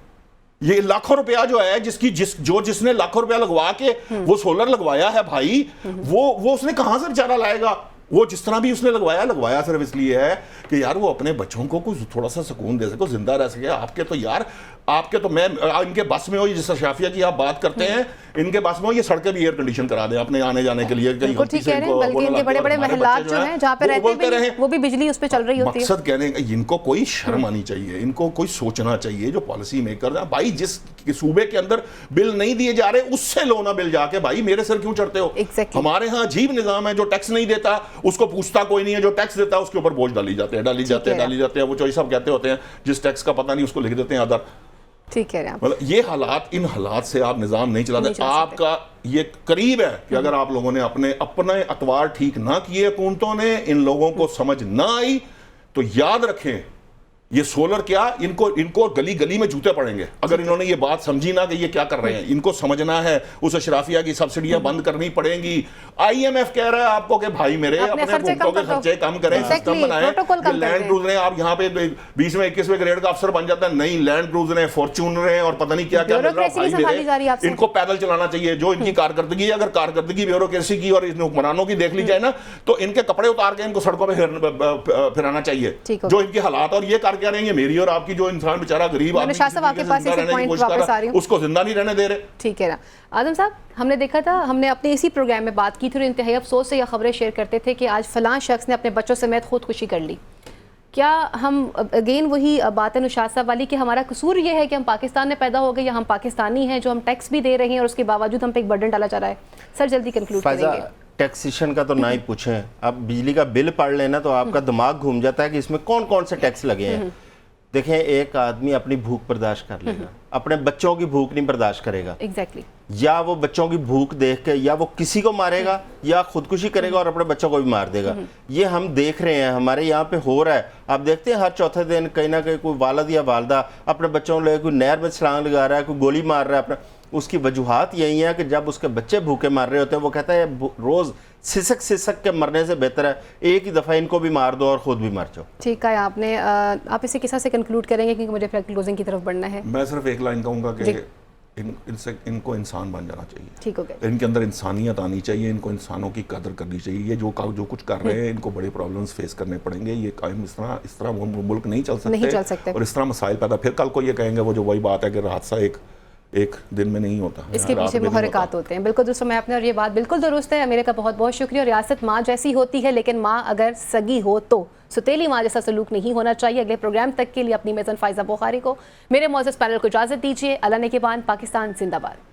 یہ لاکھوں روپیہ جو ہے جس نے لاکھوں روپیہ لگوا کے وہ سولر لگوایا ہے بھائی, وہ اس نے کہاں سے بیچارہ لائے گا؟ وہ جس طرح بھی اس نے لگوایا صرف اس لیے ہے کہ یار وہ اپنے بچوں کو کچھ تھوڑا سا سکون دے سکے, زندہ رہ سکے. آپ کے تو میں ان کے بس میں ہو, جس اشرافیہ کی آپ بات کرتے ہیں, ان کے بس میں ہو یہ سڑکیں بھی ایئر کنڈیشن کرا دیں اپنے آنے جانے کے لیے. ٹھیک کہہ رہے ہیں, بلکہ ان کے بڑے بڑے محلات جو ہیں جہاں پہ رہتے ہیں وہ بھی بجلی اس پہ چل رہی ہوتی ہے. مقصد کہنے کا ان کو کوئی شرم آنی چاہیے, ان کو کوئی سوچنا چاہیے جو پالیسی میکر ہیں. بھائی جس صوبے کے اندر بل نہیں دیے جا رہے اس سے لو نا بل جا کے, بھائی میرے سر کیوں چڑھتے ہو؟ ہمارے ہاں عجیب نظام ہے, جو ٹیکس نہیں دیتا اس کو پوچھتا کوئی نہیں ہے, جو ٹیکس دیتا ہے اس کے اوپر بوجھ ڈالی جاتے ہیں. وہ چوئی صاحب کہتے ہوتے ہیں جس ٹیکس کا پتہ نہیں اس کو لکھ دیتے ہیں ادر. ٹھیک ہے, مطلب یہ حالات, ان حالات سے آپ نظام نہیں چلاتے. آپ کا یہ قریب ہے کہ اگر آپ لوگوں نے اپنے اطوار ٹھیک نہ کیے, حکومتوں نے ان لوگوں کو سمجھ نہ آئی, تو یاد رکھیں یہ سولر کیا, ان کو گلی گلی میں جوتے پڑیں گے اگر انہوں نے یہ بات سمجھی نہ کہ یہ کیا کر رہے ہیں. ان کو سمجھنا ہے اس اشرافیہ کی سبسڈیاں بند کرنی پڑیں گی. آئی ایم ایف کہہ رہا ہے آپ کو کہ بھائی میرے اپنے حکومتوں کے خرچے کم کریں, سسٹم بنائیں. لینڈ کروزریں آپ یہاں پہ 20ویں 21ویں گریڈ کا افسر بن جاتا ہے, نہیں لینڈ کروزریں, فارچونریں اور پتہ نہیں کیا کیا مل رہا ہے. بھائی میرے ان کو پیدل چلانا چاہیے. جو ان کی کارکردگی ہے, اگر کارکردگی بیوروکریسی کی اور ان حکمرانوں کی دیکھ لی جائے نا, تو ان کے کپڑے اتار کے ان کو سڑکوں پہ پھرانا چاہیے. جو ان کے حالات اور یہ کر کے رہیں گے, میری اور آپ کی جو انسان بیچارہ غریب آدمی اس کو زندہ نہیں رہنے دے رہے. ٹھیک ہے نا اعظم صاحب, ہم نے دیکھا تھا, ہم نے اپنے اسی پروگرام میں بات کی تھی اور انتہائی افسوس سے یہ خبریں شیئر کرتے تھے کہ آج فلاں شخص نے اپنے بچوں سمیت خودکشی کر لی. کیا ہم اگین وہی بات ہے نشاط صاحب والی کہ ہمارا قصور یہ ہے کہ ہم پاکستان میں پیدا ہو گئے یا ہم پاکستانی ہیں جو ہم ٹیکس بھی دے رہے ہیں اور اس کے باوجود ہم پہ ایک برڈن ڈالا جا رہا ہے؟ سر جلدی کنکلوڈ کریں گے. ٹیکسیشن کا تو نہ ہی پوچھیں, آپ بجلی کا بل پڑھ لینا تو آپ کا دماغ گھوم جاتا ہے کہ اس میں کون کون سے ٹیکس لگے ہیں. دیکھیں ایک آدمی اپنی بھوک برداشت کر لے گا, اپنے بچوں کی بھوک نہیں برداشت کرے گا. ایگزیکٹلی. یا وہ بچوں کی بھوک دیکھ کے یا وہ کسی کو مارے گا یا خودکشی کرے گا اور اپنے بچوں کو بھی مار دے گا. یہ ہم دیکھ رہے ہیں, ہمارے یہاں پہ ہو رہا ہے. آپ دیکھتے ہیں ہر چوتھے دن کہیں نہ کہیں کوئی والد یا والدہ اپنے بچوں کو لے کوئی نہر میں چھلانگ لگا رہا ہے, کوئی گولی مار رہا ہے اپنا. اس کی وجوہات یہی ہیں کہ جب اس کے بچے بھوکے مر رہے ہوتے ہیں وہ کہتا ہے روز سسک کے مرنے سے بہتر ہے ایک ہی دفعہ ان کو بھی مار دو اور خود بھی مر جاؤ. ٹھیک ہے آپ نے آپ اسے کس طرح سے کنکلوڈ کریں گے کیونکہ مجھے پھر کلوزنگ کی طرف بڑھنا ہے. میں صرف ایک لائن کہوں گا کہ ان کو انسان بن جانا چاہیے. ٹھیک ہو گیا. ان کے اندر انسانیت آنی چاہیے, ان کو انسانوں کی قدر کرنی چاہیے. یہ جو کچھ کر رہے ہیں ان کو بڑے پرابلمز فیس کرنے پڑیں گے. یہ قائم اس طرح ملک نہیں چل سکتے اور اس طرح مسائل پیدا. پھر کل کو یہ کہیں گے وہ جو وہی بات ہے کہ حادثہ ایک دن میں نہیں ہوتا, اس کے پیچھے محرکات ہوتے ہیں. بالکل درست میں آپ نے, اور یہ بات بالکل درست ہے. میرے کا بہت بہت شکریہ. ریاست ماں جیسی ہوتی ہے لیکن ماں اگر سگی ہو تو ستیلی ماں جیسا سلوک نہیں ہونا چاہیے. اگلے پروگرام تک کے لیے اپنی میزن فائزہ بخاری کو, میرے معزز پینل کو اجازت دیجیے. اللہ نگہبان. پاکستان زندہ باد.